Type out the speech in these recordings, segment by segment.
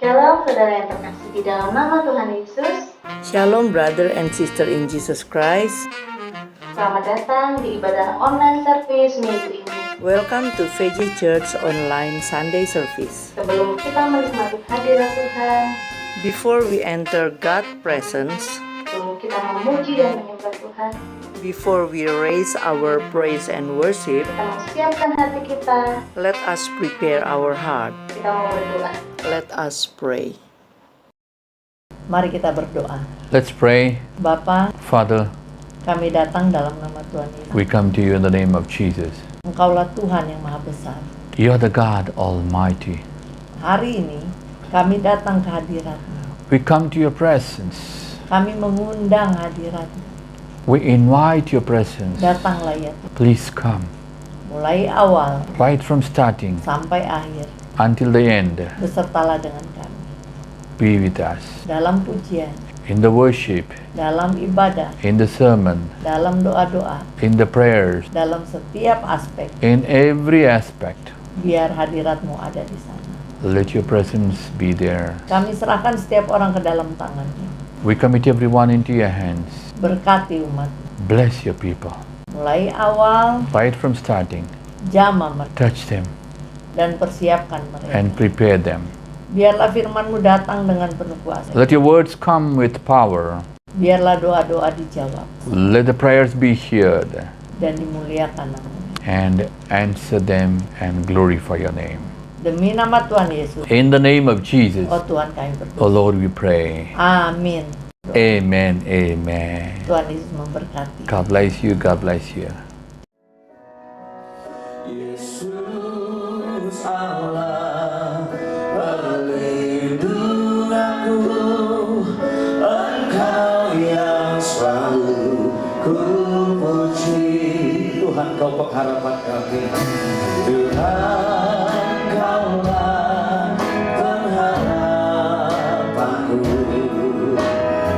Shalom saudara yang terkasih di dalam nama Tuhan Yesus. Shalom brother and sister in Jesus Christ. Selamat datang di ibadah online service minggu ini. Welcome to VJ Church Online Sunday Service. Sebelum kita menikmati hadirat Tuhan, Before we enter God's presence, sebelum kita memuji dan menyembah Tuhan, before we raise our praise and worship, kita mempersiapkan hati kita, let us prepare our heart. kita mau berdoa. Let us pray. Mari kita berdoa. Let's pray. Bapa, Father, kami datang dalam nama Tuhan Yesus. we come to you in the name of Jesus. Engkaulah Tuhan yang maha besar. You are the God Almighty. Hari ini kami datang ke hadirat-Mu. We come to your presence. Kami mengundang hadirat-Mu. We invite your presence. Datanglah ya Tuhan. Please come. Mulai awal Right from starting sampai akhir, until the end, besertalah dengan kami. be with us. Dalam pujian, In the worship, dalam ibadah, in the sermon, dalam doa-doa, in the prayers, dalam setiap aspek, in every aspect. biar hadirat-Mu ada di sana. Let your presence be there. Kami serahkan setiap orang ke dalam tangan-Mu. We commit everyone into your hands. Berkati umat. Bless your people. Mulai awal, Right from starting, jamah mereka, touch them dan persiapkan mereka. and prepare them. Biarlah firman-Mu datang dengan penuh kuasa. Let your words come with power. Biarlah doa-doa dijawab Let the prayers be heard dan dimuliakan nama-Mu. and answer them and glorify your name. Demi nama Tuhan Yesus, In the name of Jesus, oh Tuhan kami oh berdoa. Lord, we pray. Amin. Amen, amen. Tuhan Yesus memberkati. God bless you, God bless you. Yesus Allah pelindung aku, Engkau yang selalu ku puji. Tuhan kau pengharapan kami, Tuhan kaulah pengharapanku.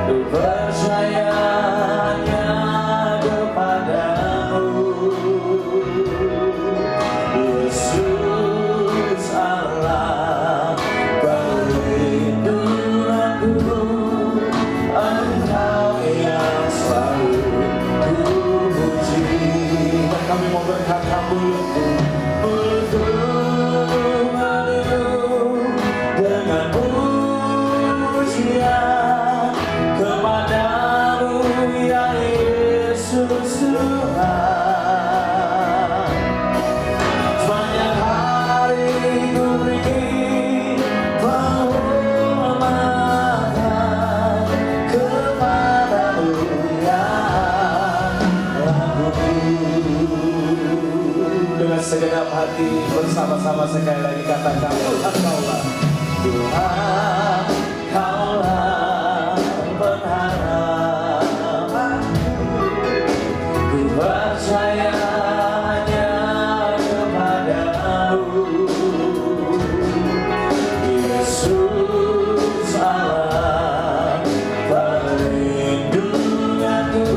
Ku percaya hanya kepadamu. Yesus Allah pelindung aku, Engkau yang selalu ku puji. Dan kami mau berkata mulutku dengan pujian kepadamu ya Yesus Tuhan. Sepanjang hari ku beri penghormatan kepadamu ya Rabbku. Dengan segenap hati bersama-sama sekali lagi katakan Tuhan kaulah, Tuhan kaulah pengharapanku. Ku percaya hanya kepadamu. Yesus Allah pelindung aku,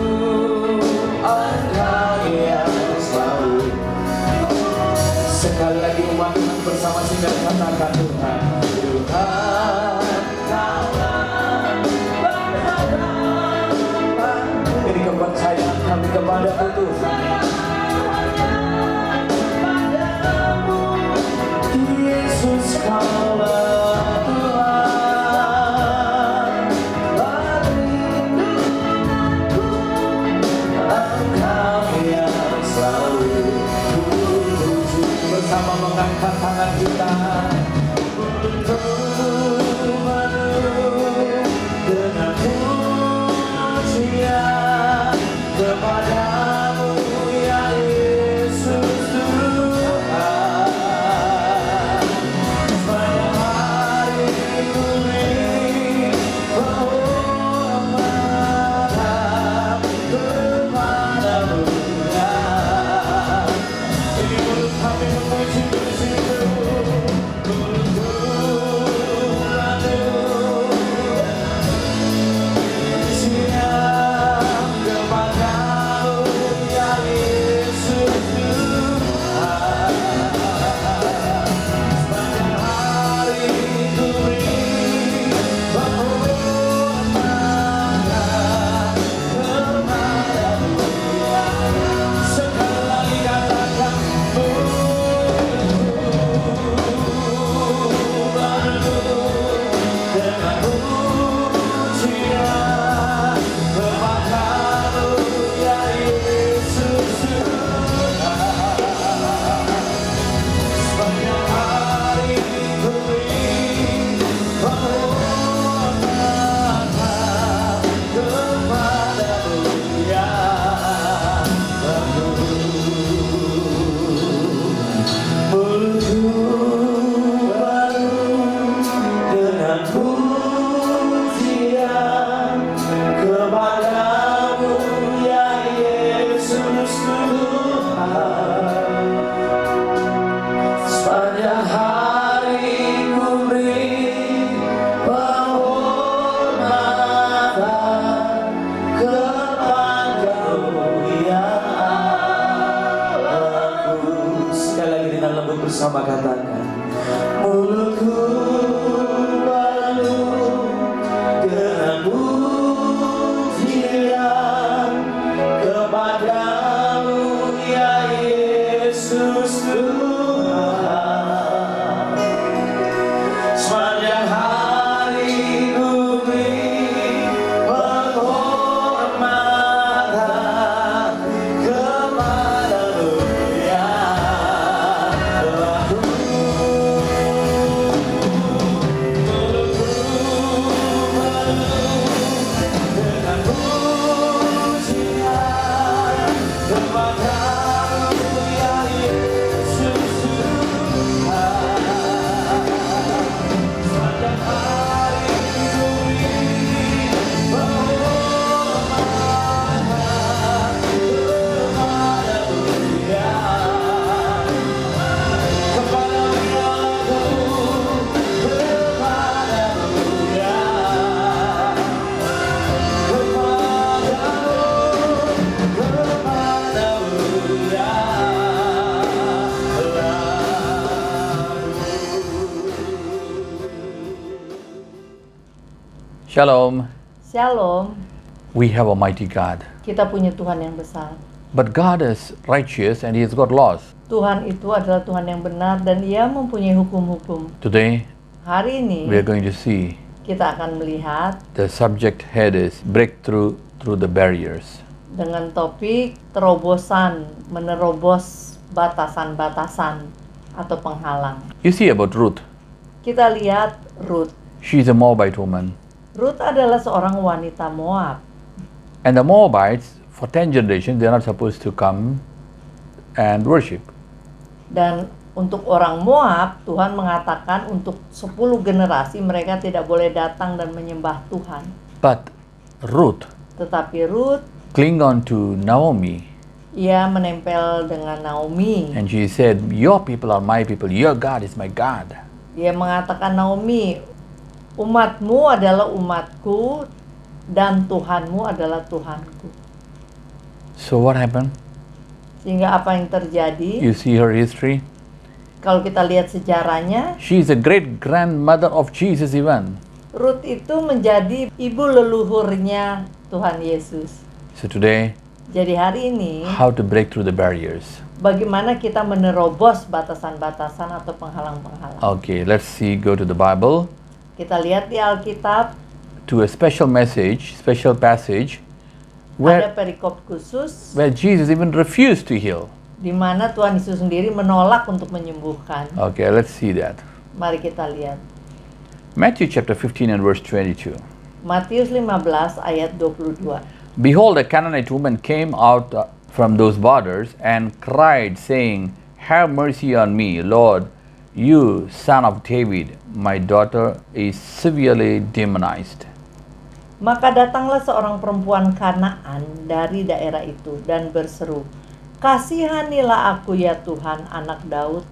Engkau yang selalu. Sekali lagi umat Tuhan bersama singkat katakan Tuhan, Tuhan kaulah pengharapanku. Ini kepercayaan kami kepadamu Tuhan. Yesus kaulah Tuhan pelindungku, Engkau yang selalu ku puji. Bersama mengangkat tangan kita untuk menuju dengan pujian kepadamu ya Yesus Tuhan. Sepanjang hari ku beri penghormatan kepadamu ya. Ini mulut kami memuji bersama katakan, mulutku penuh dengan pujian kepadamu ya Yesus Tuhan. Sepanjang hari ku beri penghormatan kepadamu ya Tuhanku. Mulutku penuh dengan pujian kepadamu ya Yesus Tuhan. Sepanjang hari ku beri penghormatan kepadamu ya. Kepadamu ya Tuhan, kepadamu ya. Kepadamu ya. Shalom. Shalom, We have a mighty God. kita punya Tuhan yang besar. But God is righteous and He has got laws. Tuhan itu adalah Tuhan yang benar dan Ia mempunyai hukum-hukum. Today, Hari ini we are going to see kita akan melihat the subject head is breakthrough through the barriers. dengan topik terobosan, menerobos batasan-batasan atau penghalang. You see about Ruth. Kita lihat Ruth. She's a Moabite woman. Ruth adalah seorang wanita Moab. And the Moabites, for 10 generations, they are not supposed to come and worship. Dan untuk orang Moab, Tuhan mengatakan untuk 10 generasi mereka tidak boleh datang dan menyembah Tuhan. But Ruth Tetapi Ruth, clung on to Naomi ia menempel dengan Naomi. and she said, your people are my people, your God is my God. Ia mengatakan, Naomi, umatmu adalah umatku dan Tuhanmu adalah Tuhanku. So what happened? Sehingga apa yang terjadi? You see her history. Kalau kita lihat sejarahnya, She is a great grandmother of Jesus even. Ruth itu menjadi ibu leluhurnya Tuhan Yesus. So today, Jadi hari ini, how to break through the barriers. bagaimana kita menerobos batasan-batasan atau penghalang-penghalang. Okay, let's see, go to the Bible, Kita lihat di Alkitab, to a special message, special passage, ada where, perikop khusus where Jesus even refused to heal. di mana Tuhan Yesus sendiri menolak untuk menyembuhkan. Okay, let's see that. Mari kita lihat. Matthew chapter 15 and verse 22. Matius 15 ayat 22. Behold, a Canaanite woman came out from those borders and cried, saying, have mercy on me, Lord, you son of David, my daughter is severely demonized. Maka datanglah seorang perempuan Kanaan dari daerah itu dan berseru, kasihanilah aku ya Tuhan, anak Daud,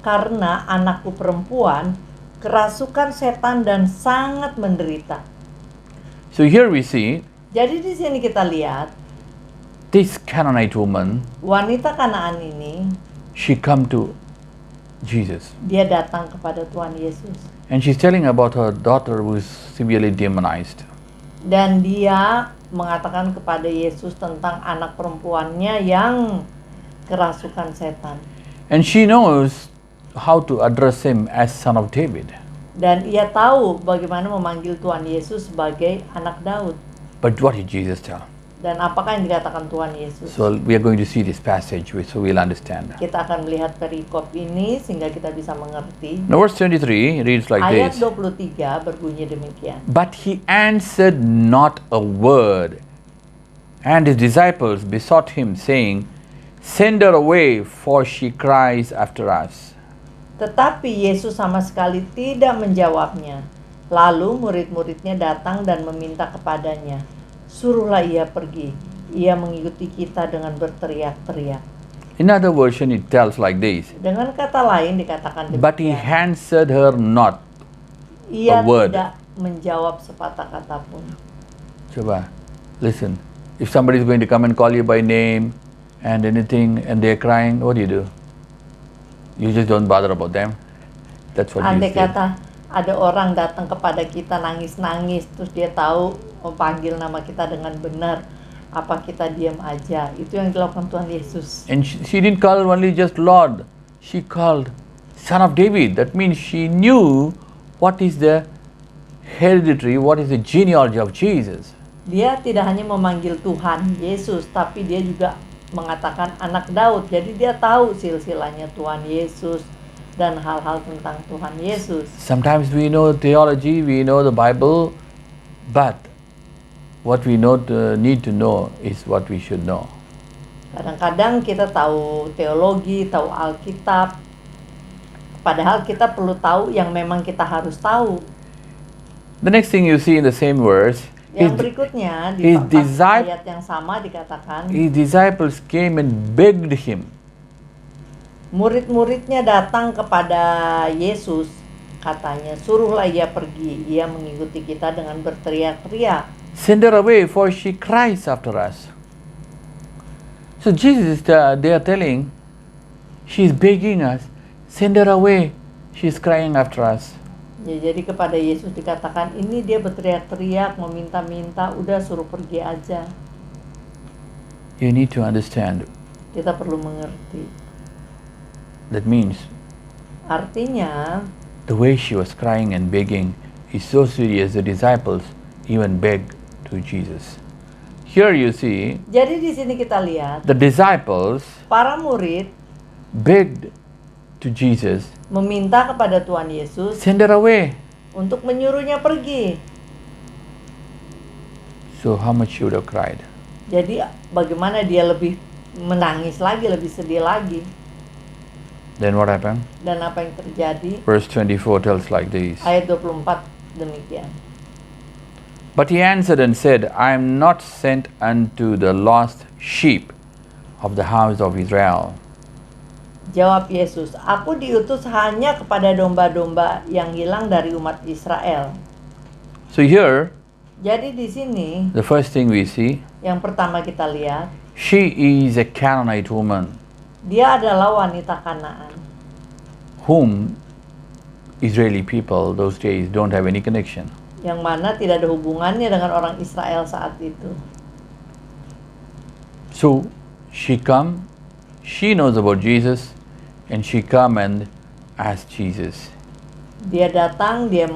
karena anakku perempuan kerasukan setan dan sangat menderita. So here we see Jadi di sini kita lihat this Canaanite woman, wanita Kanaan ini, she come to Jesus dia datang kepada Tuhan Yesus and she's telling about her daughter who is severely demonized. dan dia mengatakan kepada Yesus tentang anak perempuannya yang kerasukan setan. And she knows how to address him as son of David. Dan ia tahu bagaimana memanggil Tuhan Yesus sebagai anak Daud. But what did Jesus tell? Dan apakah yang dikatakan Tuhan Yesus? So we are going to see this passage so we'll understand. Kita akan melihat perikop ini sehingga kita bisa mengerti. Now verse 23 reads like Ayat this. 23 berbunyi demikian. But he answered not a word. And his disciples besought him, saying, send her away, for she cries after us. Tetapi Yesus sama sekali tidak menjawabnya. Lalu murid-muridnya datang dan meminta kepadanya, suruhlah ia pergi. Ia mengikuti kita dengan berteriak-teriak. In other version it tells like this. Dengan kata lain dikatakan But he demikian. answered her not. Ia a word. tidak menjawab sepatah kata pun. Coba, listen. If somebody is going to come and call you by name and anything and they're crying, what do you do? You just don't bother about them. That's what Andai Jesus did. kata ada orang datang kepada kita nangis-nangis, terus dia tahu panggil nama kita dengan benar, apa kita diam aja? Itu yang dilakukan Tuhan Yesus. And she didn't call only just Lord. She called Son of David. That means she knew what is the hereditary, what is the genealogy of Jesus. Dia tidak hanya memanggil Tuhan Yesus, tapi dia juga mengatakan anak Daud. Jadi dia tahu silsilahnya Tuhan Yesus dan hal-hal tentang Tuhan Yesus. Sometimes we know theology, we know the Bible, but what we need to know is what we should know. Kadang-kadang kita tahu teologi, tahu Alkitab, padahal kita perlu tahu yang memang kita harus tahu. The next thing you see in the same verse, Yang berikutnya di his ayat yang sama dikatakan, his disciples came and begged him. murid-muridnya datang kepada Yesus, katanya, suruhlah ia pergi, ia mengikuti kita dengan berteriak-teriak. Send her away, for she cries after us. So Jesus, they are telling, she's begging us, send her away, she's crying after us. Ya, jadi kepada Yesus dikatakan, ini dia berteriak-teriak, meminta-minta, udah suruh pergi aja. You need to understand. Kita perlu mengerti. That means Artinya, the way she was crying and begging is so serious, the disciples even begged to Jesus. Here you see, jadi di sini kita lihat, the disciples para murid begged to Jesus, meminta kepada Tuhan Yesus send her away. untuk menyuruhnya pergi. So how much she would have cried? Jadi bagaimana dia lebih menangis lagi, lebih sedih lagi. Then what happened? Dan apa yang terjadi? Verse 24 tells like this. Ayat 24 demikian. But he answered and said, I am not sent unto the lost sheep of the house of Israel. Jawab Yesus, aku diutus hanya kepada domba-domba yang hilang dari umat Israel. So here, Jadi di sini the first thing we see, yang pertama kita lihat, she is a Canaanite woman dia adalah wanita Kanaan whom Israeli people those days don't have any connection. yang mana tidak ada hubungannya dengan orang Israel saat itu. So she knows about Jesus, and she come and ask Jesus. Dia datang, dia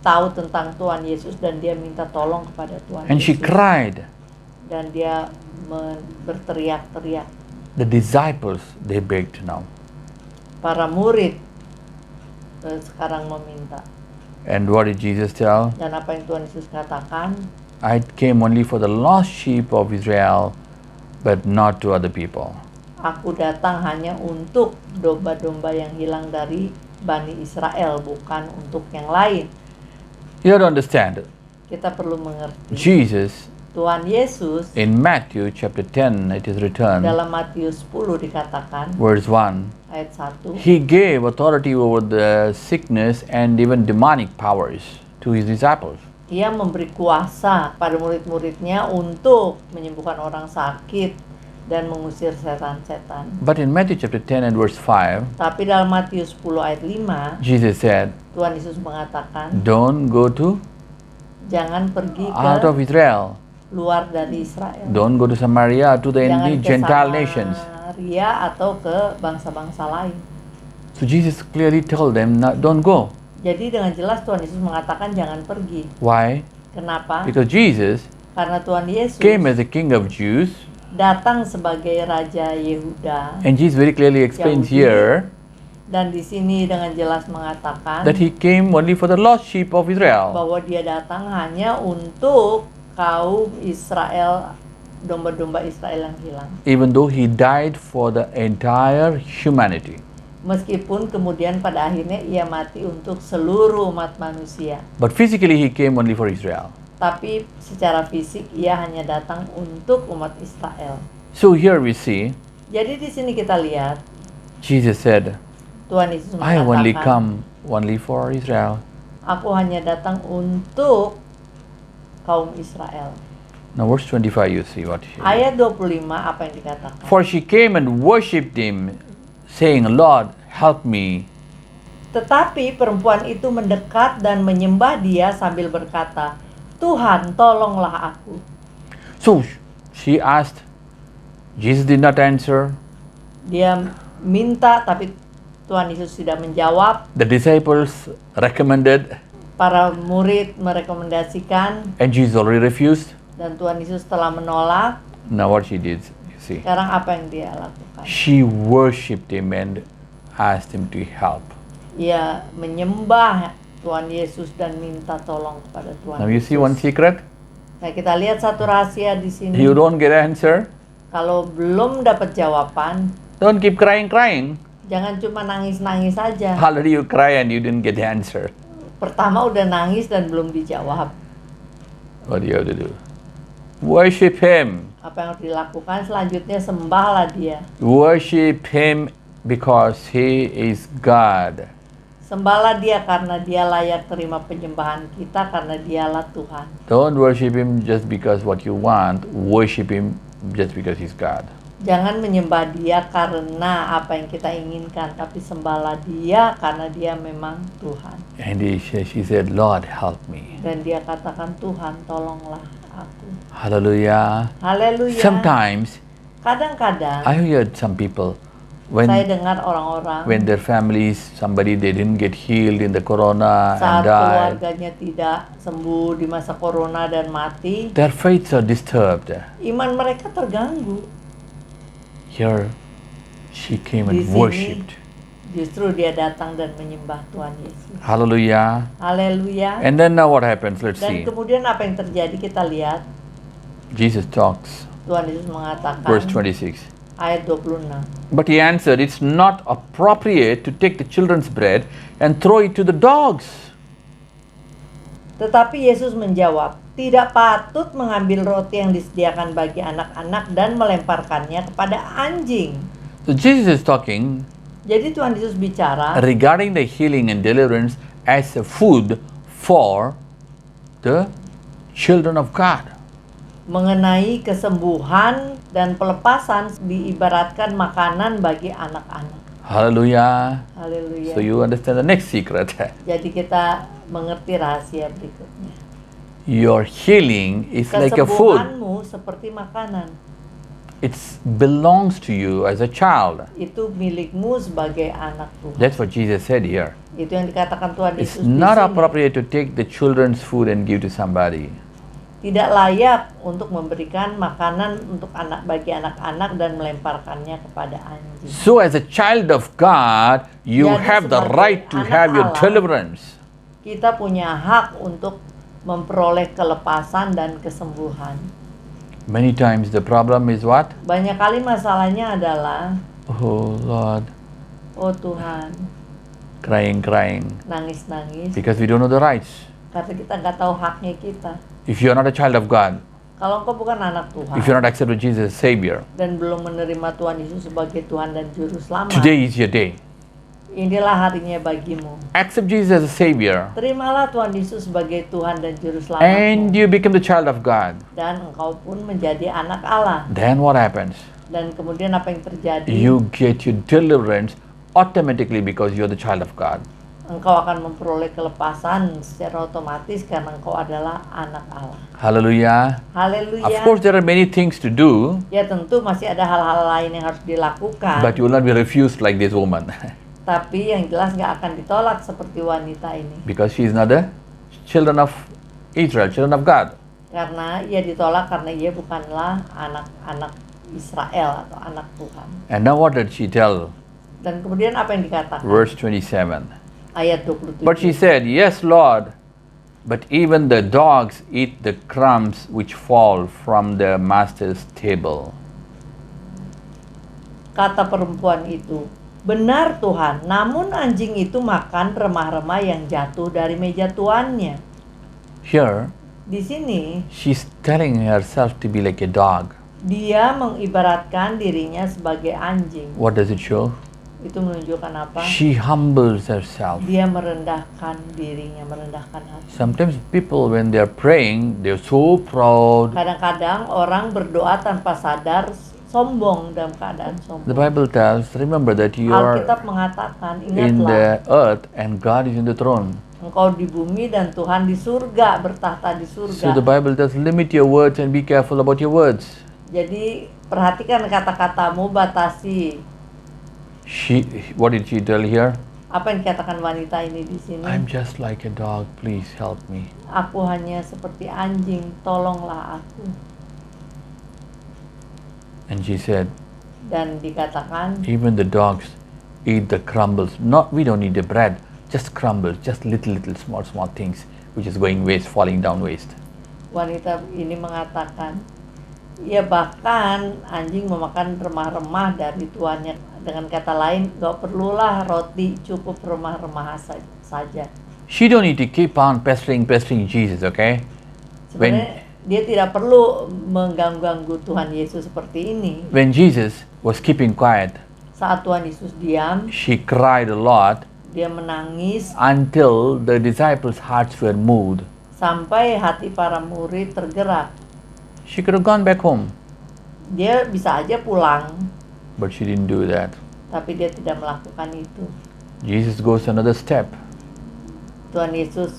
tahu tentang Tuhan Yesus dan dia minta tolong kepada Tuhan And she Yesus. cried. Dan dia berteriak-teriak. The disciples, they begged now. Para murid sekarang meminta. And what did Jesus tell? Dan apa yang Tuhan Yesus katakan? I came only for the lost sheep of Israel, but not to other people. Aku datang hanya untuk domba-domba yang hilang dari Bani Israel, bukan untuk yang lain. You have to understand, Kita perlu mengerti. Jesus, Tuhan Yesus in Matthew chapter 10, it is written, dalam Matius 10 dikatakan, verse 1, ayat 1, He gave authority over the sickness and even demonic powers to His disciples. Ia memberi kuasa pada murid-muridnya untuk menyembuhkan orang sakit dan mengusir setan-setan. But in Matthew chapter 10 and verse 5, Tapi dalam Matius 10 ayat 5, Jesus said, Tuhan Yesus mengatakan, don't go to jangan pergi out ke of Israel. luar dari Israel. Don't go to Samaria, to the Jangan ke Gentile nations. Samaria atau ke bangsa-bangsa lain. So Jesus clearly told them, don't go. Jadi dengan jelas Tuhan Yesus mengatakan jangan pergi. Why? Kenapa? Because Jesus Karena Tuhan Yesus came as the King of Jews, datang sebagai Raja Yehuda. and Jesus very clearly explains Yahudi. here Dan di sini dengan jelas mengatakan that He came only for the lost sheep of Israel. bahwa dia datang hanya untuk kaum Israel, domba-domba Israel yang hilang. Even though He died for the entire humanity. Meskipun kemudian pada akhirnya ia mati untuk seluruh umat manusia. But physically He came only for Israel. Tapi secara fisik ia hanya datang untuk umat Israel. So here we see, Jadi di sini kita lihat Jesus said, Tuhan Yesus I only mengatakan, come only for Israel. aku hanya datang untuk kaum Israel. Now verse 25 you see what he Ayat 25 apa yang dikatakan? For she came and worshipped Him, saying, Lord, help me. Tetapi perempuan itu mendekat dan menyembah dia sambil berkata, Tuhan, tolonglah aku. So she asked, Jesus did not answer. Dia minta tapi Tuhan Yesus tidak menjawab. The disciples recommended, Para murid merekomendasikan and Jesus already refused. dan Tuhan Yesus telah menolak. Now what she did, you see, Sekarang apa yang dia lakukan? she worshipped him and asked him to help. Ia menyembah Tuhan Yesus dan minta tolong kepada Tuhan Now you Yesus. see one secret. Nah, kita lihat satu rahasia di sini. You don't get answer, Kalau belum dapat jawaban, don't keep crying. jangan cuma nangis-nangis saja. Already you cry and you didn't get the answer. Pertama udah nangis dan belum dijawab. What do you have to do? Worship him. Apa yang harus dilakukan selanjutnya? Sembahlah dia. Worship him because he is God. Sembahlah dia karena dia layak terima penyembahan kita karena dialah Tuhan. Don't worship him just because what you want. Worship him just because he's God. Jangan menyembah dia karena apa yang kita inginkan, tapi sembahlah dia karena dia memang Tuhan. And she said, Lord, help me. Dan dia katakan, Tuhan tolonglah aku. Hallelujah. Haleluya. Sometimes Kadang-kadang I heard some people saya when dengar orang-orang their families, somebody they didn't get healed in the corona and saat died. keluarganya tidak sembuh di masa corona dan mati, Their faiths are disturbed. iman mereka terganggu. Here, she came Di and sini worshipped. justru dia datang dan menyembah Tuhan Yesus. Hallelujah. Haleluya. And then now what happens? Let's Dan see. kemudian apa yang terjadi kita lihat. Jesus talks, Tuhan Yesus mengatakan verse 26. ayat 26. But he answered, it's not appropriate to take the children's bread and throw it to the dogs. Tetapi Yesus menjawab, tidak patut mengambil roti yang disediakan bagi anak-anak dan melemparkannya kepada anjing. So Jesus is talking Jadi Tuhan Yesus bicara regarding the healing and deliverance as a food for the children of God. mengenai kesembuhan dan pelepasan diibaratkan makanan bagi anak-anak. Hallelujah. Haleluya. So you understand the next secret. Jadi kita mengerti rahasia berikutnya. Your healing is like a food. Kesembuhanmu seperti makanan. It belongs to you as a child. Itu milikmu sebagai anak Tuhan. That's what Jesus said here. Itu yang dikatakan Tuhan It's Yesus di not sini. appropriate to take the children's food and give to somebody. Tidak layak untuk memberikan makanan untuk bagi anak-anak dan melemparkannya kepada anjing. So as a child of God, you Jadi have the sebagai right to anak have your Allah, deliverance. Kita punya hak untuk memperoleh kelepasan dan kesembuhan. Many times the problem is what? Banyak kali masalahnya adalah, Oh Lord, oh Tuhan, crying, nangis-nangis because we don't know the rights. karena kita nggak tahu haknya kita. If you are not a child of God, Kalau engkau bukan anak Tuhan if you are not accepted Jesus as Savior, dan belum menerima Tuhan Yesus sebagai Tuhan dan Juru Selamat, today is your day. inilah harinya bagimu. Accept Jesus as a Savior, Terimalah Tuhan Yesus sebagai Tuhan dan Juru and Selamatmu. you become the child of God. Dan engkau pun menjadi anak Allah. Then what happens? Dan kemudian apa yang terjadi? You get your deliverance automatically because you are the child of God. Engkau akan memperoleh kelepasan secara otomatis karena engkau adalah anak Allah. Hallelujah. Haleluya. Of course, there are many things to do, Ya tentu masih ada hal-hal lain yang harus dilakukan. but you will not be refused like this woman Tapi yang jelas nggak akan ditolak seperti wanita ini. because she is not the children of Israel, children of God. Karena ia ditolak karena ia bukanlah anak-anak Israel atau anak Tuhan. And now what did she tell? Dan kemudian apa yang dikatakan? Verse 27. Ayat 27. But she said, Yes, Lord, but even the dogs eat the crumbs which fall from their master's table. Kata perempuan itu, benar Tuhan, namun anjing itu makan remah-remah yang jatuh dari meja tuannya. Here, Di sini, she's telling herself to be like a dog. dia mengibaratkan dirinya sebagai anjing. What does it show? Itu menunjukkan apa? She humbles herself. Dia merendahkan dirinya, merendahkan hati. Sometimes people, when they're praying, they're so proud. Kadang-kadang orang berdoa tanpa sadar sombong, dalam keadaan The sombong. Bible tells, remember that you are Alkitab mengatakan, in ingatlah, the earth and God is in the throne. engkau di bumi dan Tuhan di surga, bertahta di So the surga. Bible tells, limit your words and be careful about your words. Jadi perhatikan kata-katamu, batasi. What did she tell here? Apa yang dikatakan wanita ini di sini? I'm just like a dog, please help me. Aku hanya seperti anjing, tolonglah aku. And she said, Dan dikatakan, even the dogs eat the crumbles. We don't eat the bread, just crumbles, just little small things which is going waste, falling down waste. wanita ini mengatakan, ya bahkan anjing memakan remah-remah dari tuannya. Dengan kata lain, gak perlulah roti, cukup remah-remah saja. She don't need to keep on pestering Jesus, okay? Sebenarnya dia tidak perlu mengganggu Tuhan Yesus seperti ini. When Jesus was keeping quiet, Saat Tuhan Yesus diam, she cried a lot dia menangis until the disciples' hearts were moved. sampai hati para murid tergerak. She could have gone back home, Dia bisa aja pulang, but she didn't do that. tapi dia tidak melakukan itu. Jesus goes another step. Tuhan Yesus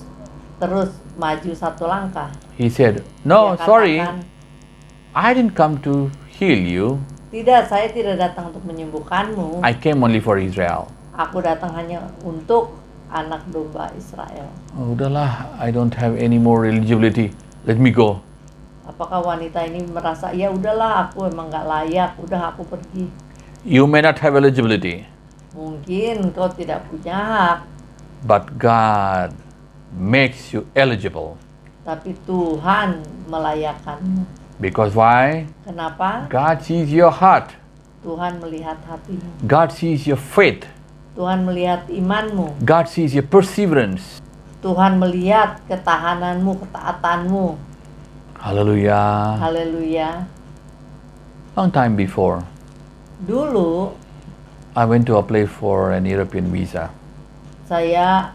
terus maju satu langkah. He said, "No, Dia sorry, katakan, I didn't come to heal you. tidak, saya tidak datang untuk menyembuhkanmu. I came only for Israel." Aku datang hanya untuk anak domba Israel. Oh, udahlah, I don't have any more eligibility. Let me go. Apakah wanita ini merasa, ya udahlah, aku emang nggak layak, udah aku pergi. You may not have eligibility, Mungkin kau tidak punya hak, but God makes you eligible. tapi Tuhan melayakkanmu. Because why? Kenapa? God sees your heart. Tuhan melihat hatimu. God sees your faith. Tuhan melihat imanmu. God sees your perseverance. Tuhan melihat ketahananmu, ketaatanmu. Hallelujah. Haleluya. Long time before, Dulu I went to apply for an European visa. saya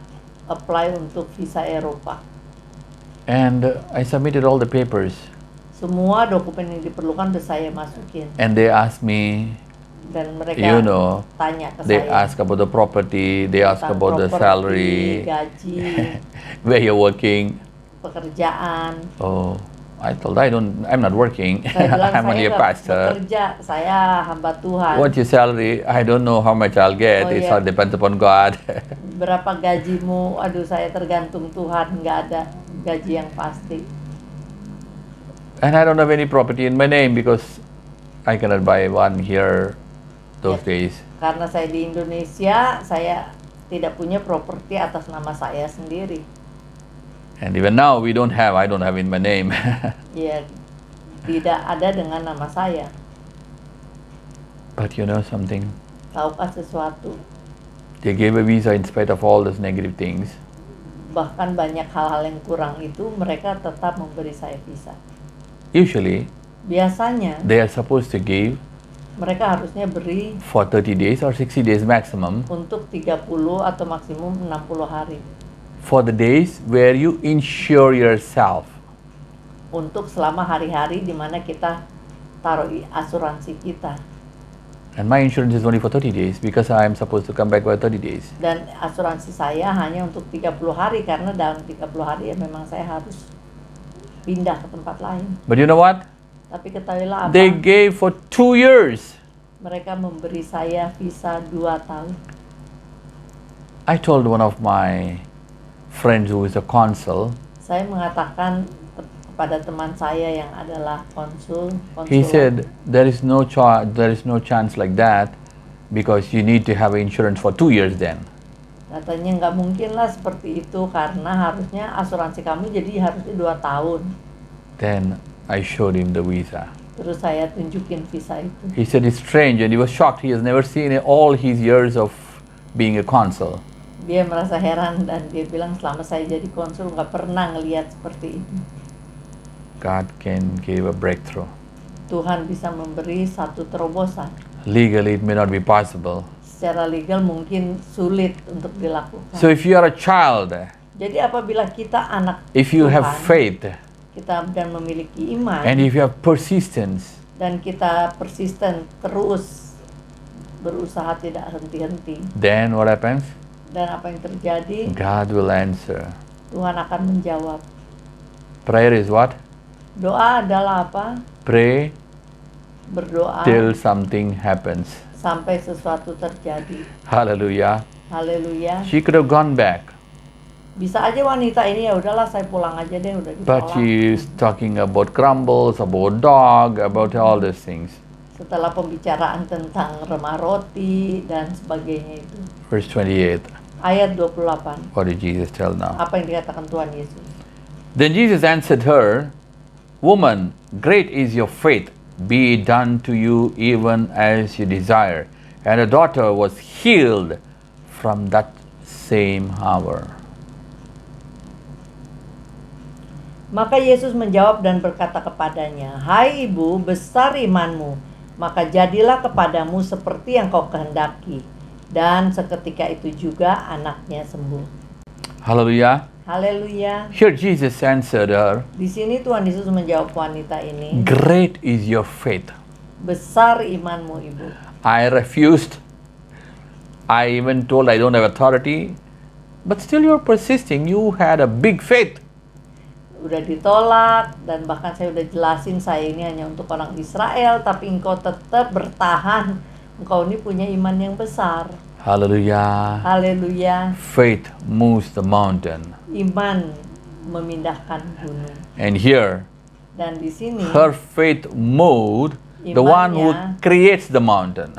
apply untuk visa Eropa. And I submitted all the papers. Semua dokumen yang diperlukan udah saya masukin. And they asked me, Dan mereka you know, tanya ke they saya. ask about the property, they ask tentang about the properti, salary, gaji, where you're working. pekerjaan. Oh, I'm not working. Saya bilang, I'm only saya a nggak pastor. bekerja, saya hamba Tuhan. What's your salary? I don't know how much I'll get. Oh, It yeah. all depends upon God. Berapa gajimu? Aduh, saya tergantung Tuhan, nggak ada gaji yang pasti. And I don't have any property in my name because I cannot buy one here those Yep. days. Karena saya di Indonesia, saya tidak punya properti atas nama saya sendiri. And even now I don't have in my name. Ya, tidak ada dengan nama saya. But you know something? Tahukah sesuatu? They gave a visa in spite of all those negative things. Bahkan banyak hal-hal yang kurang itu, mereka tetap memberi saya visa. Usually, Biasanya, they are supposed to give mereka harusnya beri for 30 days or 60 days maximum untuk 30 atau maksimum 60 hari. for the days where you insure yourself. Untuk selama hari-hari di mana kita taruh asuransi kita. And my insurance is only for 30 days because I am supposed to come back by 30 days. Dan asuransi saya hanya untuk 30 hari karena dalam 30 hari ya memang saya harus pindah ke tempat lain. But you know what? Tapi ketahuilah apa? They gave for 2 years. Mereka memberi saya visa 2 tahun. I told one of my friends who is a consul, Saya mengatakan kepada teman saya yang adalah konsulat. he said there is no chance like that because you need to have insurance for 2 years then. Katanya nggak mungkin lah seperti itu karena harusnya asuransi kamu jadi harusnya 2 tahun. Then I showed him the visa. Terus saya tunjukin visa itu. He said it's strange and he was shocked. He has never seen in all his years of being a consul. Dia merasa heran dan dia bilang selama saya jadi konsul nggak pernah ngelihat seperti itu. God can give a breakthrough. Tuhan bisa memberi satu terobosan. Legally it may not be possible. Secara legal mungkin sulit untuk dilakukan. So if you are a child, Jadi apabila kita anak if you have Tuhan, faith, kita dan memiliki iman, and if you have persistence, dan kita persisten terus berusaha tidak henti-henti, then what happens? dan apa yang terjadi, God will answer. Tuhan akan menjawab. Prayer is what? Doa adalah apa? Pray Berdoa till something happens. sampai sesuatu terjadi. Hallelujah. Haleluya. She could have gone back, Bisa aja wanita ini, ya udahlah saya pulang aja deh, udah but ditolak. she is talking about crumbles, about dog, about all these things. Setelah pembicaraan tentang remah roti dan sebagainya itu. Verse 28. Ayat 28. What did Jesus tell now? Apa yang dikatakan Tuhan Yesus? Then Jesus answered her, Woman, great is your faith. Be it done to you even as you desire. And her daughter was healed from that same hour. Maka Yesus menjawab dan berkata kepadanya, Hai ibu, besar imanmu, maka jadilah kepadamu seperti yang kau kehendaki. Dan seketika itu juga anaknya sembuh. Hallelujah. Haleluya. Here Jesus answered her, Di sini Tuhan Yesus menjawab wanita ini, Great is your faith. besar imanmu ibu. I refused. I even told I don't have authority. But still you're persisting. You had a big faith. Udah ditolak dan bahkan saya udah jelasin saya ini hanya untuk orang Israel, tapi engkau tetap bertahan. Engkau ini punya iman yang besar. Hallelujah. Haleluya. Faith moves the mountain. Iman memindahkan gunung. And here, Dan di sini her faith moved the one who Imannya creates the mountain.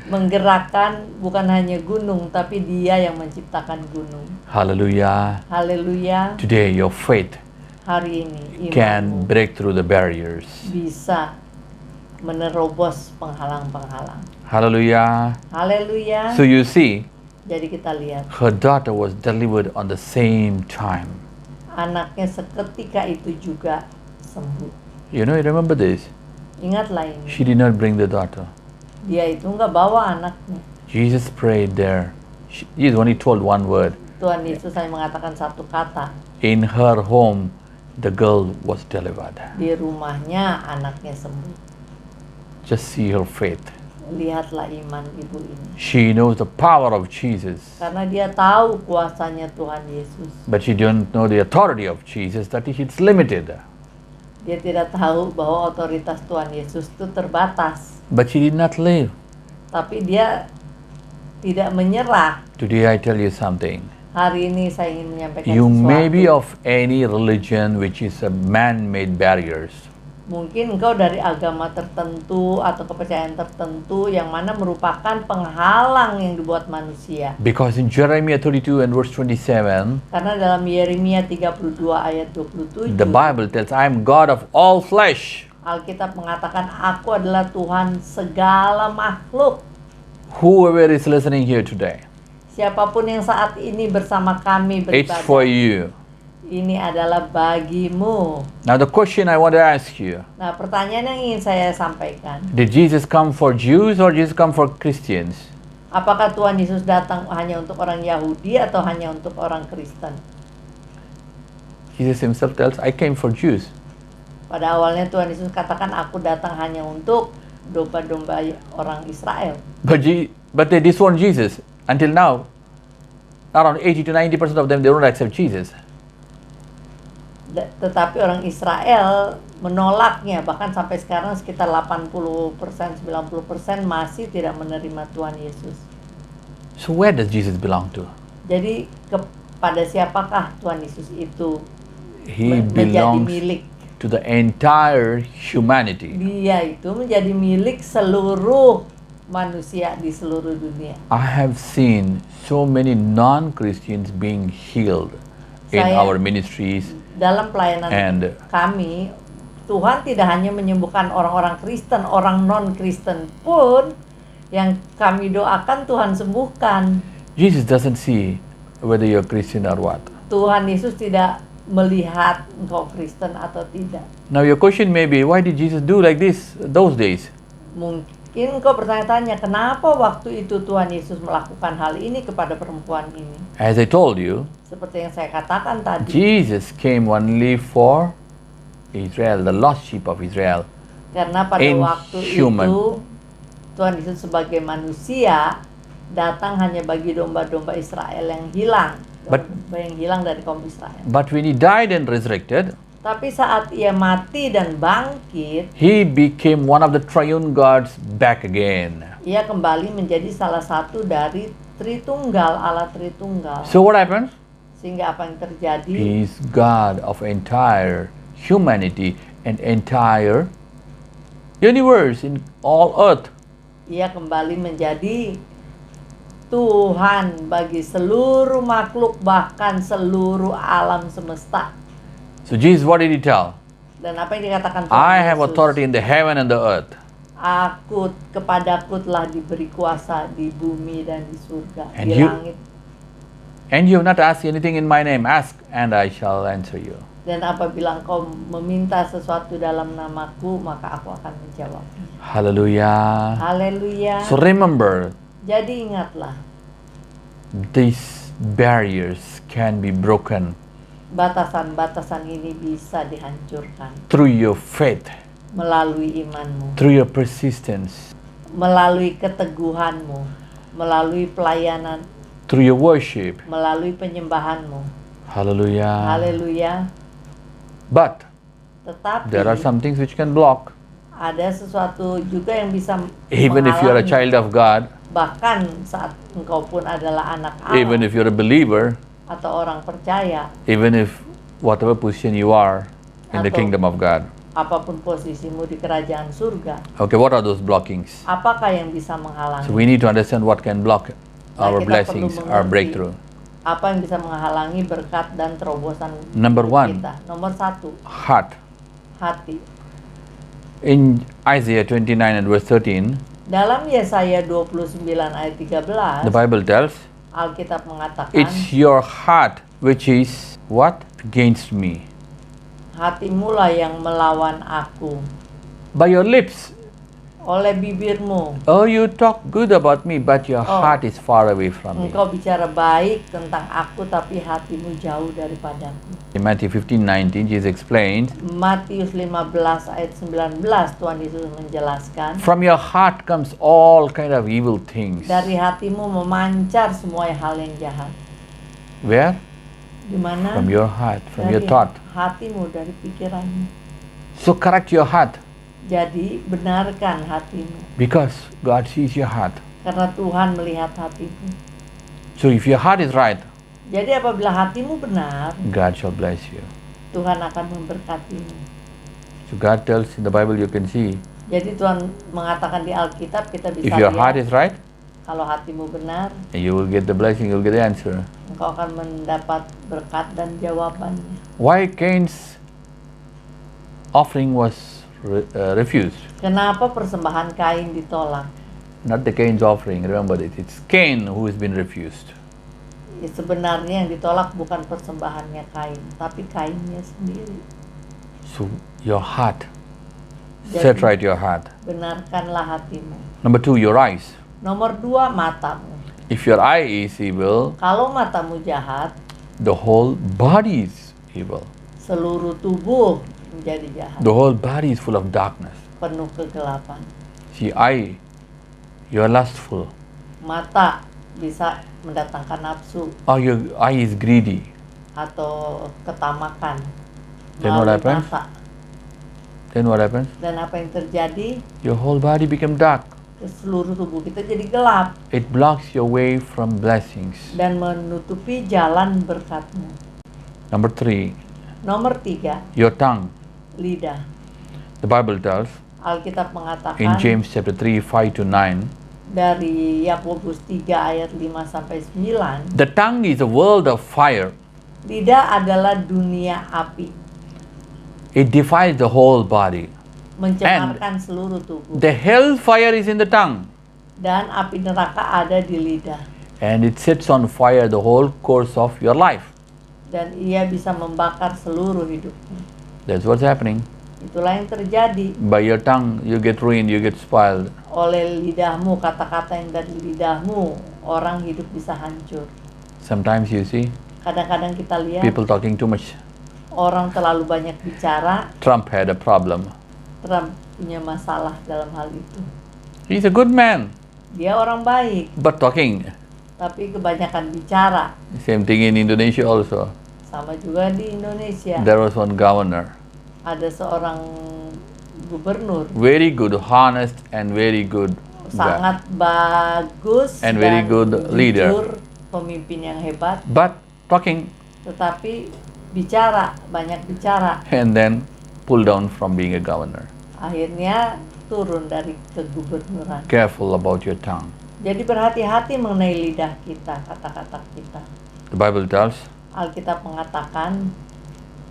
menggerakkan bukan hanya gunung, tapi Dia yang menciptakan gunung. Hallelujah. Haleluya. Today, your faith Hari ini can imanmu break through the barriers. bisa menerobos penghalang-penghalang. Hallelujah. Haleluya. So you see, Jadi kita lihat her daughter was delivered on the same time. anaknya seketika itu juga sembuh. You remember this? Ingatlah ini, She did not bring the daughter. dia itu nggak bawa anaknya. Jesus prayed there. He only told one word. Tuhan Yesus hanya mengatakan satu kata, In her home, the girl was delivered. di rumahnya anaknya sembuh. Just see her faith. Lihatlah iman ibu ini. She knows the power of Jesus, Karena dia tahu kuasanya Tuhan Yesus. but she don't know the authority of Jesus, that it's limited. Dia tidak tahu bahwa otoritas Tuhan Yesus itu terbatas. But she did not leave. Tapi dia tidak menyerah. Today I tell you something. Hari ini saya ingin menyampaikan You sesuatu. may be of any religion which is a man-made barriers. Mungkin engkau dari agama tertentu atau kepercayaan tertentu yang mana merupakan penghalang yang dibuat manusia. Because in Jeremiah 32 and verse 27, Karena dalam Yeremia 32 ayat 27, the Bible tells, I am God of all flesh. Alkitab mengatakan, Aku adalah Tuhan segala makhluk. Whoever is listening here today, Siapapun yang saat ini bersama kami it's beribadah, for you. ini adalah bagimu. Now the question I want to ask you, Nah, pertanyaan yang ingin saya sampaikan, did Jesus come for Jews or Jesus come for Christians? apakah Tuhan Yesus datang hanya untuk orang Yahudi atau hanya untuk orang Kristen? Jesus himself tells, I came for Jews. Pada awalnya Tuhan Yesus katakan, aku datang hanya untuk domba-domba orang Israel. But they disown Jesus. Until now, around 80 to 90% of them, they don't accept Jesus. Tetapi orang Israel menolaknya, bahkan sampai sekarang sekitar 80%, 90% masih tidak menerima Tuhan Yesus. So where does Jesus belong to? Jadi kepada siapakah Tuhan Yesus itu He menjadi belongs milik? to the entire humanity. Dia itu menjadi milik seluruh manusia di seluruh dunia. I have seen so many non-Christians being healed in Saya- our ministries. Dalam pelayanan And- kami, Tuhan tidak hanya menyembuhkan orang-orang Kristen, orang non-Kristen pun yang kami doakan Tuhan sembuhkan. Jesus doesn't see whether you're Christian or what. Tuhan Yesus tidak melihat engkau Kristen atau tidak. Now your question may be, why did Jesus do like this those days? Mungkin engkau bertanya-tanya, kenapa waktu itu Tuhan Yesus melakukan hal ini kepada perempuan ini? As I told you, Seperti yang saya katakan tadi, Jesus came only for Israel, the lost sheep of Israel. Karena pada waktu Inhuman. itu Tuhan Yesus sebagai manusia datang hanya bagi domba-domba Israel yang hilang, But- domba yang hilang dari kaum Israel. But when he died and resurrected, Tapi saat ia mati dan bangkit, he became one of the triune gods back again. ia kembali menjadi salah satu dari Tritunggal, Allah Tritunggal. So what happens? Sehingga apa yang terjadi? He is God of entire humanity and entire universe in all earth. Ia kembali menjadi Tuhan bagi seluruh makhluk, bahkan seluruh alam semesta. So Jesus, what did he tell? Dan apa yang dikatakan Tuhan I have Yesus? authority in the heaven and the earth. Kepadaku telah diberi kuasa di bumi dan di surga, And di you- langit. And you have not asked anything in my name. Ask and I shall answer you. Dan apabila engkau meminta sesuatu dalam namaku, maka aku akan menjawab. Hallelujah. Haleluya. So remember, Jadi ingatlah, these barriers can be broken batasan-batasan ini bisa dihancurkan through your faith, melalui imanmu, through your persistence, melalui keteguhanmu, melalui pelayanan, through your worship. melalui penyembahanmu. Hallelujah. Haleluya. But Tetapi there are some things which can block. ada sesuatu juga yang bisa Even if you are a menghalangi. child of God, Bahkan saat engkau pun adalah anak even Allah if you're a believer, atau orang percaya, even if whatever position you are in the Atau- kingdom of God. apapun posisimu di kerajaan surga, Okay, what are those blockings? apakah yang bisa menghalangi? So we need to understand what can block our kita blessings, perlu our mengerti breakthrough. Apa yang bisa menghalangi berkat dan terobosan Number hidup one. kita? Nomor 1, Heart. hati. In Isaiah 29 and verse 13, Dalam Yesaya 29 ayat 13, the Bible tells, Alkitab mengatakan, it's your heart which is what? Against me. hatimu lah yang melawan aku. By your lips, Oleh bibirmu, oh, you talk good about me, but your Oh. heart is far away from me. engkau bicara baik tentang aku, tapi hatimu jauh daripadaku. In Matthew 15:19, Jesus explained, Matius 15 ayat 19, Tuhan Yesus menjelaskan, from your heart comes all kind of evil things. dari hatimu memancar semua hal yang jahat. Where? Di mana? From your heart, from Dari your thought. hatimu, dari pikiranmu. So correct your heart, Jadi benarkan hatimu, because God sees your heart. karena Tuhan melihat hatimu. So if your heart is right, Jadi apabila hatimu benar, God shall bless you. Tuhan akan memberkatimu. So God tells in the Bible, you can see, Jadi Tuhan mengatakan di Alkitab, kita bisa if your heart lihat is right, kalau hatimu benar, you will get the blessing, you will get the answer. engkau akan mendapat berkat dan jawabannya. Why Cain's offering was refused? Kenapa persembahan Kain ditolak? Not the Cain's offering, remember that it's Cain who has been refused. Ya, sebenarnya yang ditolak bukan persembahannya Kain, tapi Kainnya sendiri. So your heart, Jadi- set right your heart. Benarkanlah hatimu. Number 2, your eyes. Nomor 2, matamu. If your eye is evil, Kalau matamu jahat, the whole body is evil. seluruh tubuh menjadi jahat, The whole body is full of darkness. penuh kegelapan. See, eye, you are lustful. Mata bisa mendatangkan nafsu Or your eye is greedy. atau ketamakan Then what melalui happens? mata. Then what happens? Dan apa yang terjadi? Your whole body become dark. Seluruh tubuh kita jadi gelap It blocks your way from blessings. dan menutupi jalan berkatmu. Number 3, Nomor 3, your tongue. lidah. The Bible tells Alkitab mengatakan in James chapter 3, 5 to 9, dari Yakobus 3 ayat 5 sampai 9, the tongue is a world of fire. lidah adalah dunia api, It defiles the whole body. mencemarkan seluruh tubuh. The hellfire is in the tongue, Dan api neraka ada di lidah. and it sets on fire the whole course of your life. Dan ia bisa membakar seluruh hidupmu. That's what's happening. Itulah yang terjadi. By your tongue, you get ruined, you get spoiled. Oleh lidahmu, kata-kata yang dari lidahmu, orang hidup bisa hancur. Sometimes you see Kadang-kadang kita lihat people talking too much. orang terlalu banyak bicara. Trump had a problem. Trump punya masalah dalam hal itu. He's a good man, Dia orang baik, but talking. tapi kebanyakan bicara. Same thing in Indonesia also. Sama juga di Indonesia. There was one governor, Ada seorang gubernur very good, honest, and very good guy. sangat bagus And very dan good leader. jujur, pemimpin yang hebat, But talking tetapi bicara, banyak bicara. and then pull down from being a governor. Akhirnya turun dari kegubernuran. Careful about your tongue. Jadi berhati-hati mengenai lidah kita, kata-kata kita. The Bible tells Alkitab mengatakan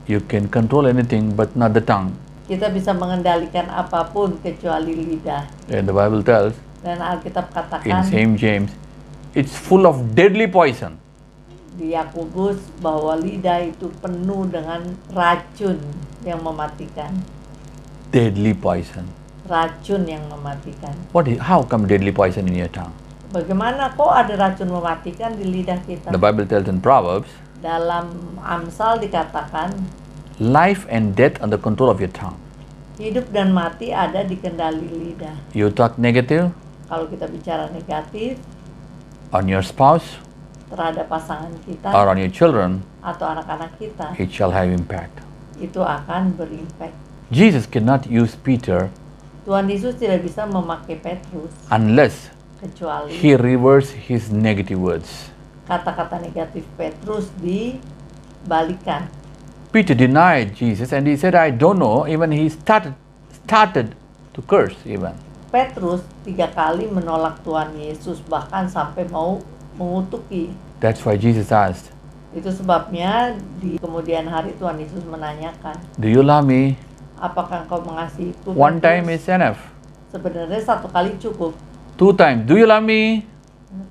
you can control anything but not the tongue. kita bisa mengendalikan apapun kecuali lidah. And the Bible tells Dan Alkitab in katakan St. James, it's full of deadly poison. di Yakobus bahwa lidah itu penuh dengan racun yang mematikan. Deadly poison. Racun yang mematikan. How come deadly poison in your tongue? Bagaimana kok ada racun mematikan di lidah kita? The Bible tells in Proverbs, Dalam Amsal dikatakan life and death under control of your tongue. hidup dan mati ada di kendali lidah. You talk negative Kalau kita bicara negatif on your spouse terhadap pasangan kita or on your children, atau anak-anak kita, it shall have impact. itu akan berimpact. Jesus cannot use Peter Tuhan Yesus tidak bisa memakai Petrus unless kecuali he reverse his negative words. kata-kata negatif Petrus dibalikan. Peter denied Jesus and he said, I don't know. Even he started to curse even. Petrus 3 kali menolak Tuhan Yesus, bahkan sampai mau mengutuki. That's why Jesus asked, Itu sebabnya di kemudian hari Tuhan Yesus menanyakan, do you love me? apakah engkau mengasihiku? One Petrus? time is enough. Sebenarnya 1 kali cukup. 2 times, do you love me?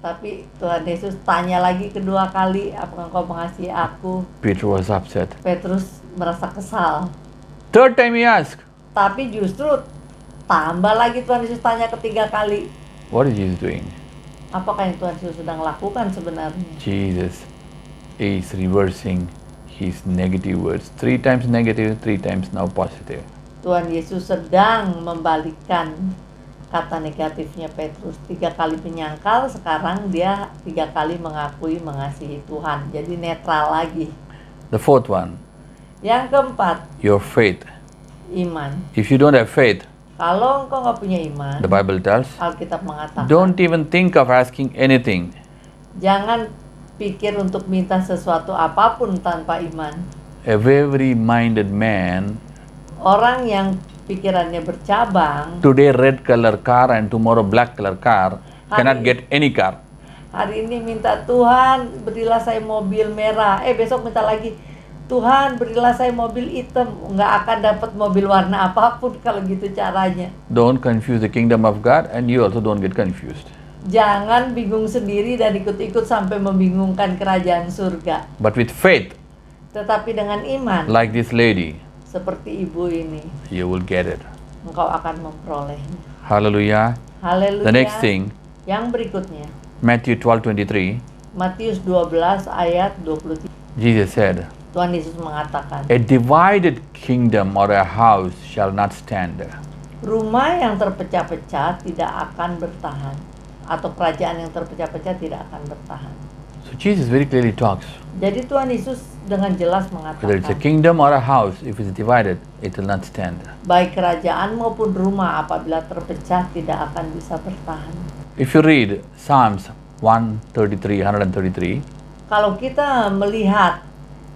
Tapi Tuhan Yesus tanya lagi kedua kali, apakah engkau mengasihi aku? Peter was upset. Petrus merasa kesal. 3rd time he asked, Tapi justru tambah lagi Tuhan Yesus tanya ketiga kali. what is Jesus doing? Apakah yang Tuhan Yesus sedang lakukan sebenarnya? Jesus is reversing his negative words. 3 times negative, 3 times now positive. Tuhan Yesus sedang membalikkan kata negatifnya Petrus. 3 kali menyangkal, sekarang dia 3 kali mengakui mengasihi Tuhan. Jadi netral lagi. The 4th one, Yang keempat, your faith. iman. If you don't have faith, Kalau engkau nggak punya iman, the Bible tells, Alkitab mengatakan, don't even think of asking anything. jangan pikir untuk minta sesuatu apapun tanpa iman. A very minded man, Orang yang pikirannya bercabang, today red color car and tomorrow black color car, cannot get any car. hari ini minta Tuhan berilah saya mobil merah, besok minta lagi Tuhan berilah saya mobil hitam. Nggak akan dapat mobil warna apapun kalau gitu caranya. Don't confuse the kingdom of God and you also don't get confused. Jangan bingung sendiri dan ikut-ikut sampai membingungkan kerajaan surga. But with faith, Tetapi dengan iman, like this lady, seperti ibu ini, you will get it. engkau akan memperolehnya. Hallelujah. Haleluya. The next thing, Yang berikutnya, Matthew 12:23, Matius 12 ayat 23. Jesus said, Tuhan Yesus mengatakan, a divided kingdom or a house shall not stand. rumah yang terpecah-pecah tidak akan bertahan, atau kerajaan yang terpecah-pecah tidak akan bertahan. So Jesus very clearly talks. Jadi Tuhan Yesus dengan jelas Whether it's a mengatakan, kingdom or a house, if it's divided, it will not stand. baik kerajaan maupun rumah apabila terpecah tidak akan bisa bertahan. If you read Psalms 133, Kalau kita melihat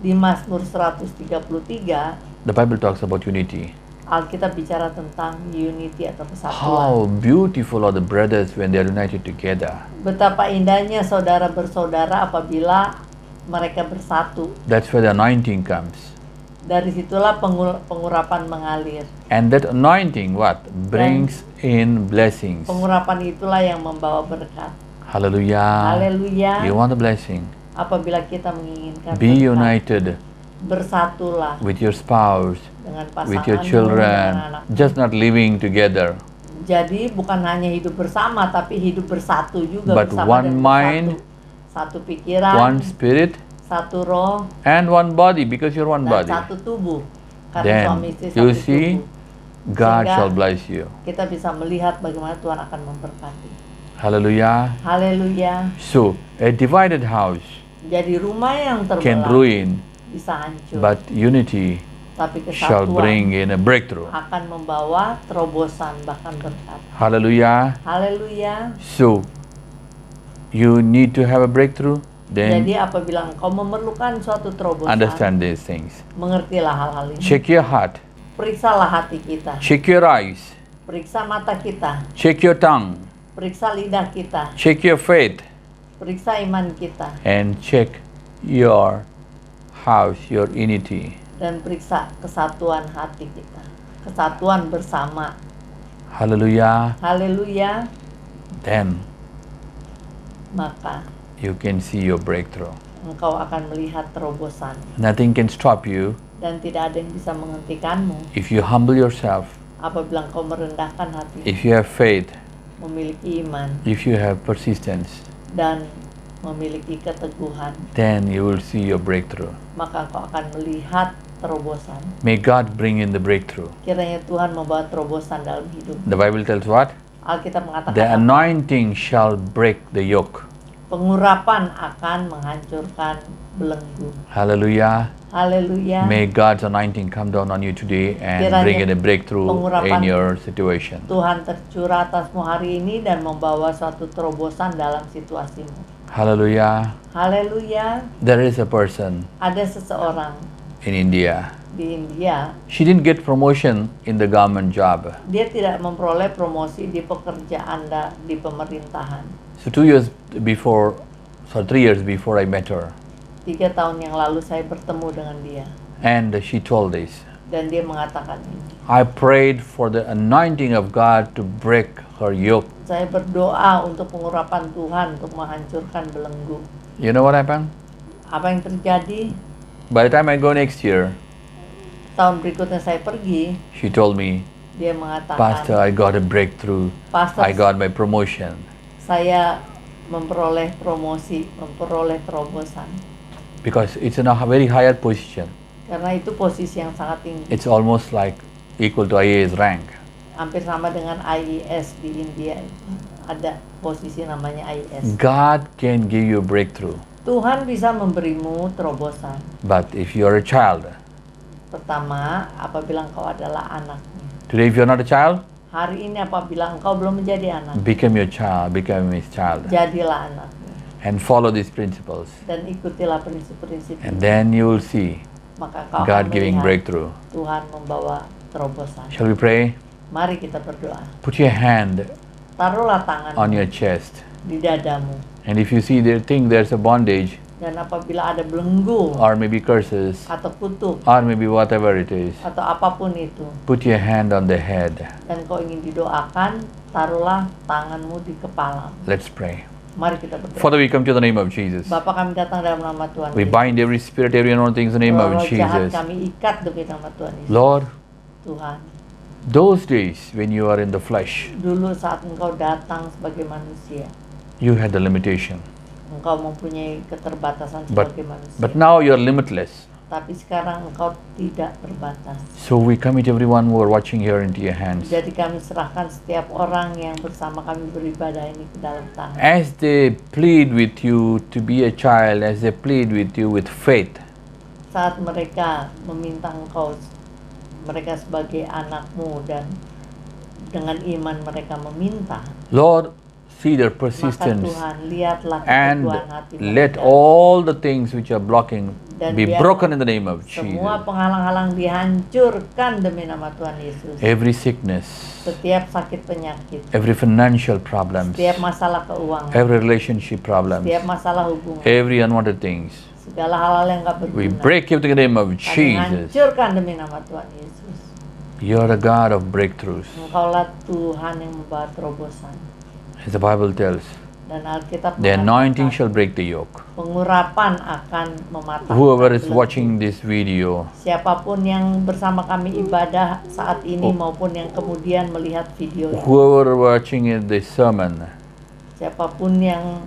di Mazmur 133, the Bible talks about unity. Alkitab bicara tentang unity atau kesatuan. How beautiful are the brothers when they are united together. Betapa indahnya saudara bersaudara apabila mereka bersatu. That's where the anointing comes. Dari situlah pengurapan mengalir. And that anointing, what? Brings in blessings. Pengurapan itulah yang membawa berkat. Hallelujah. Haleluya. You want a blessing? Apabila kita menginginkan Be berkat, united bersatulah with your spouse, dengan with your pasanganmu, children, dengan anak. just not living together, Jadi bukan hanya hidup bersama, tapi hidup bersatu juga, but bersama one dan mind, bersatu. Satu pikiran, one spirit, satu roh, and one body, because you're one dan body. satu tubuh. Karena Then suami istri you satu see, tubuh. God Sehingga shall bless you. kita bisa melihat bagaimana Tuhan akan memberkati. Hallelujah. Haleluya. So, a divided house Jadi rumah yang can terbelah ruin, bisa hancur, but unity tapi shall bring kesatuan in a breakthrough. akan membawa terobosan bahkan berkat. Hallelujah. Haleluya. So, you need to have a breakthrough, then Jadi apabila engkau memerlukan suatu terobosan, understand these things. mengertilah hal-hal ini. Check your heart, Periksalah hati kita, check your eyes, periksa mata kita, check your tongue, periksa lidah kita, check your faith, periksa iman kita, and check your house, your unity. dan periksa kesatuan hati kita, kesatuan bersama. Hallelujah. Haleluya. Then Maka you can see your breakthrough. engkau akan melihat terobosan, Nothing can stop you dan tidak ada yang bisa menghentikanmu if you humble yourself, apabila engkau merendahkan hati, if you have faith, memiliki iman, if you have persistence, dan memiliki keteguhan, then you will see your breakthrough. maka engkau akan melihat terobosan. May God bring in the breakthrough. Kiranya Tuhan membawa terobosan dalam hidup. The Bible tells what? Alkitab The mengatakan apa? anointing shall break the yoke. Pengurapan akan menghancurkan belenggu. Hallelujah. Haleluya. May God's anointing come down on you today and Kiranya bring in a breakthrough pengurapan in your situation. Tuhan tercurah atasmu hari ini dan membawa suatu terobosan dalam situasimu. Hallelujah. Haleluya. There is a person Ada seseorang in India. di India, She didn't get promotion in the government job. dia tidak memperoleh promosi di pekerjaan di pemerintahan. So 3 years before I met her, 3 tahun yang lalu saya bertemu dengan dia and she told this. dan dia mengatakan ini. I prayed for the anointing of God to break her yoke. Saya berdoa untuk pengurapan Tuhan untuk menghancurkan belenggu. You know what happened? Apa yang terjadi? By the time I go next year, Tahun berikutnya saya pergi, she told me, dia mengatakan, Pastor, I got a breakthrough. Pastor, I got my promotion. saya memperoleh promosi, memperoleh terobosan. Because it's in a very higher position. Karena itu posisi yang sangat tinggi, It's almost like equal to IAS rank. hampir sama dengan IAS di India. Ada posisi namanya IAS. God can give you a breakthrough. Tuhan bisa memberimu terobosan. But if you're a child, Pertama, apabila engkau adalah anaknya. today if you're not a child, Hari ini apabila engkau belum menjadi anak, become your child, become his child. jadilah anaknya. And follow these principles. Dan ikutilah prinsip-prinsip And ini. then you will see Maka kau God akan giving melihat breakthrough. Tuhan membawa terobosan. Shall we pray? Mari kita berdoa. Put your hand Taruhlah tangan on your chest. di dadamu. And if you see think there's a bondage, Dan apabila ada belenggu or maybe curses, atau kutuk or maybe whatever it is, atau apapun itu, put your hand on the head. dan kau ingin didoakan, taruhlah tanganmu di kepala. Let's pray. Mari kita berdoa. Father, we come to the name of Jesus. Bapa, kami datang dalam nama Tuhan We Yesus. bind every spirit, every unknown things in the name of Roh jahat Jesus. kami ikat demi nama Tuhan Yesus. Lord, Tuhan, those days when you are in the flesh, dulu saat engkau datang sebagai manusia, you had the limitation. engkau mempunyai keterbatasan But, sebagai manusia. but now you are limitless. Tapi sekarang engkau tidak terbatas. So we commit everyone who are watching here into your hands. Jadi kami serahkan setiap orang yang bersama kami beribadah ini ke dalam tangan. As they plead with you to be a child, as they plead with you with faith, Saat mereka meminta engkau, mereka sebagai anakmu dan dengan iman mereka meminta, Lord, see their maka persistence Tuhan lihatlah and keteguhan hati let mereka. all the things which are blocking Dan be biar broken in the name of Semua Jesus. penghalang-halang dihancurkan demi nama Tuhan Yesus. Every sickness, Setiap sakit penyakit, every financial problems, setiap masalah keuangan, every relationship problems, setiap masalah hubungan, every unwanted things, segala hal-hal yang gak we berguna, break it in the name of kami Jesus. hancurkan demi nama Tuhan Yesus. You are a God of breakthroughs. Engkaulah Tuhan yang membawa terobosan. As the Bible tells, Dan Alkitab the anointing mengatakan, shall break the yoke. pengurapan akan mematahkan Whoever is belenggu. watching this video, Siapapun yang bersama kami ibadah saat ini Oh. maupun yang kemudian melihat video ini, whoever watching this sermon, siapapun yang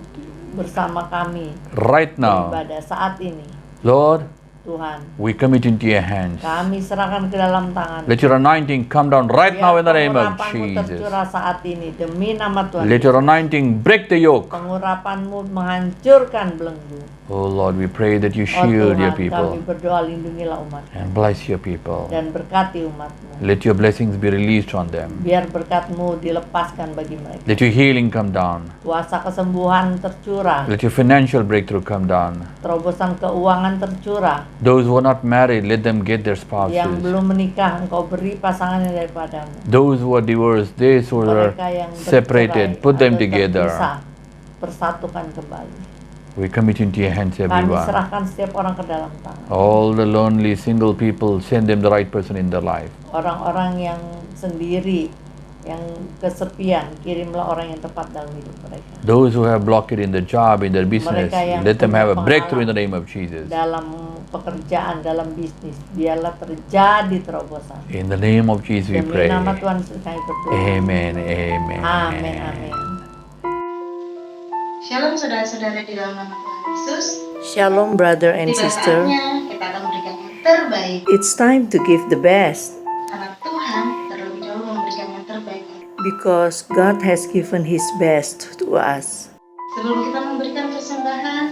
bersama kami right now, beribadah saat ini, Lord, Tuhan. We commit into your hands. Kami serahkan ke dalam tangan. Let your anointing come down right now in the name of Pengurapanmu Jesus. tercurah saat ini demi nama Tuhan. Let your anointing break the yoke. Pengurapanmu menghancurkan belenggu. Oh Lord, we pray that you Oh shield your Tuhan, kami people berdoa lindungilah umat and bless your people. dan berkati umatmu. Let your blessings be released on them. Biar berkatmu dilepaskan bagi mereka. Let your healing come down. Kuasa kesembuhan tercurah. Let your financial breakthrough come down. Terobosan keuangan tercurah. Those who are not married, let them get their Yang spouses. belum menikah, engkau beri pasangannya daripadamu. Those who are divorced, those who are Mereka yang separated, bercerai put them atau together. terpisah, persatukan kembali. We commit into your hands Kami everyone. serahkan setiap orang ke dalam tangan. All the lonely single people, send them the right person in their life. Orang-orang yang sendiri, yang kesepian, kirimlah orang yang tepat dalam hidup mereka. Those who have blockade in their job, in their business, Mereka yang let them punya have a breakthrough in the pengalaman name of Jesus. dalam pekerjaan, dalam bisnis, biarlah terjadi terobosan. In the name of Jesus we Demi pray. nama Tuhan kami berdoa. Amen, amen. Amin, amin. Shalom saudara-saudara di dalam nama Tuhan Yesus. Shalom, brother and Tiba sister. saatnya kita akan memberikan yang terbaik. It's time to give the best Karena Tuhan terlebih dahulu memberikan yang terbaik. because God has given His best to us. Sebelum kita memberikan persembahan,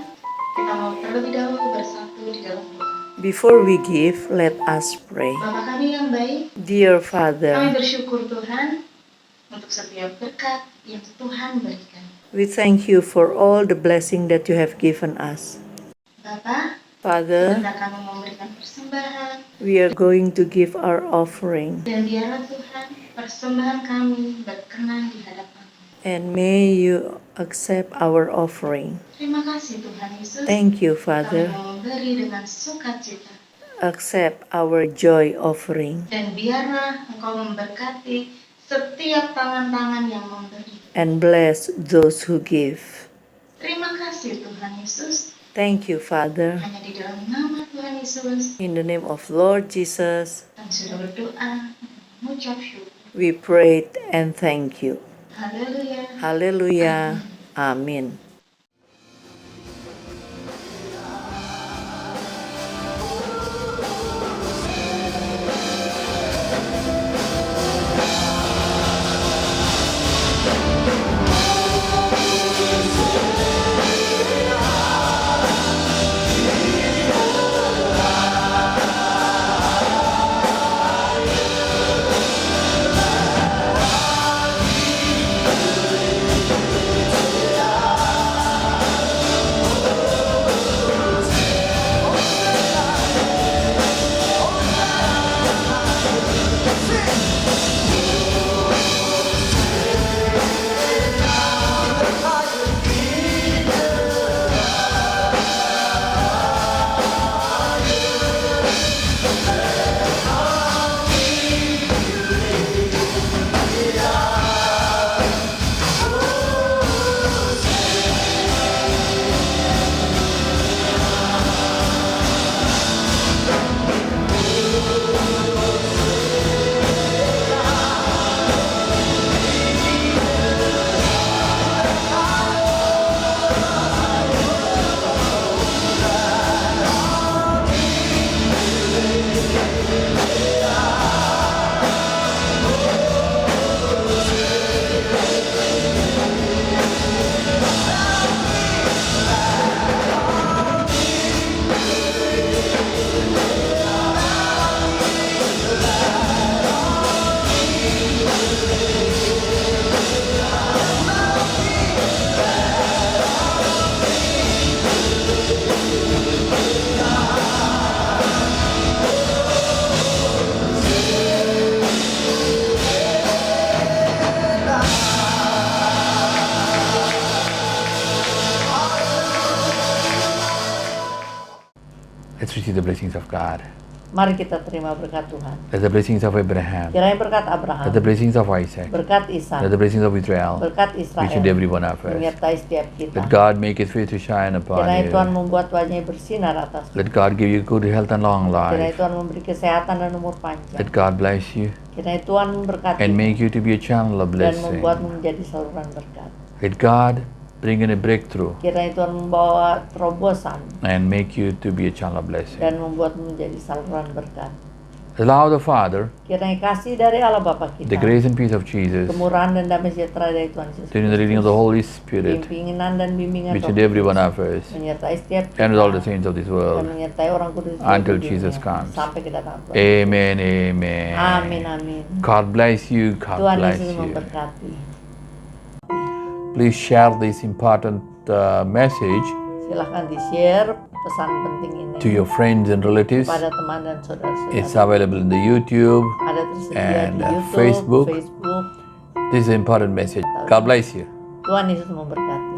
kita mau terlebih dahulu bersatu di dalam doa. Before we give, let us pray. Bapa kami yang baik, Dear kami Father, bersyukur Tuhan untuk setiap berkat yang Tuhan berikan. we thank you for all the blessing that you have given us. Bapa, Father, sebentar kami memberikan persembahan, we are going to give our offering, dan biarlah Tuhan persembahan kami berkenan di hadapan. and may you accept our offering. Terima kasih Tuhan Yesus. Thank you, Kami Father. mau memberi dengan sukacita. Accept our joy offering, Dan biarlah Engkau memberkati setiap tangan-tangan yang memberi. and bless those who give. Terima kasih Tuhan Yesus. Thank you, Father. Hanya di dalam nama Tuhan Yesus, In the name of Lord Jesus, kami sudah berdoa, mengucap syukur. we prayed and thank you. Haleluya. Hallelujah. Amin. Let's receive the blessings of God. Mari kita terima berkat Tuhan. Let the blessings of Abraham, Kiranya berkat Abraham, let the blessings of Isaac, berkat Ishak, let the blessings of Israel berkat reach Israel, into every one of us. menyertai setiap kita. Let God make His face to shine upon Kiranya Tuhan you. membuat wajahnya bersinar atas. Let God give you good health and long Kiranya life. Tuhan memberi kesehatan dan umur panjang. Let God bless you Kiranya Tuhan memberkati and make you to be a channel of dan blessing. membuatmu menjadi saluran berkat. Let God bring in a breakthrough, Kiranya Tuhan membawa terobosan and make you to be a channel of blessing. dan membuatmu menjadi saluran berkat. The love of the Father, Kiranya kasih dari Allah Bapa the kita, grace and peace of Jesus, kemurahan dan damai sejahtera dari Tuhan Yesus during the leading of the Holy Spirit, pimpinan dan bimbingan which Roh with every one Kudus, of us, menyertai setiap and with all the kita, saints of this dan world, menyertai orang kudus di until seluruh Jesus dunia, comes. sampai kedatangan Tuhan. Amen, amen. Amin, amin. God bless you, God Tuhan bless Yesus you. memberkati. Please share this important message Silahkan di-share pesan penting ini to your friends and relatives. kepada teman dan saudara-saudara. It's available in the YouTube. Ada tersedia and, di YouTube, Facebook. Facebook. This is an important message. God bless you. Tuhan Yesus memberkati.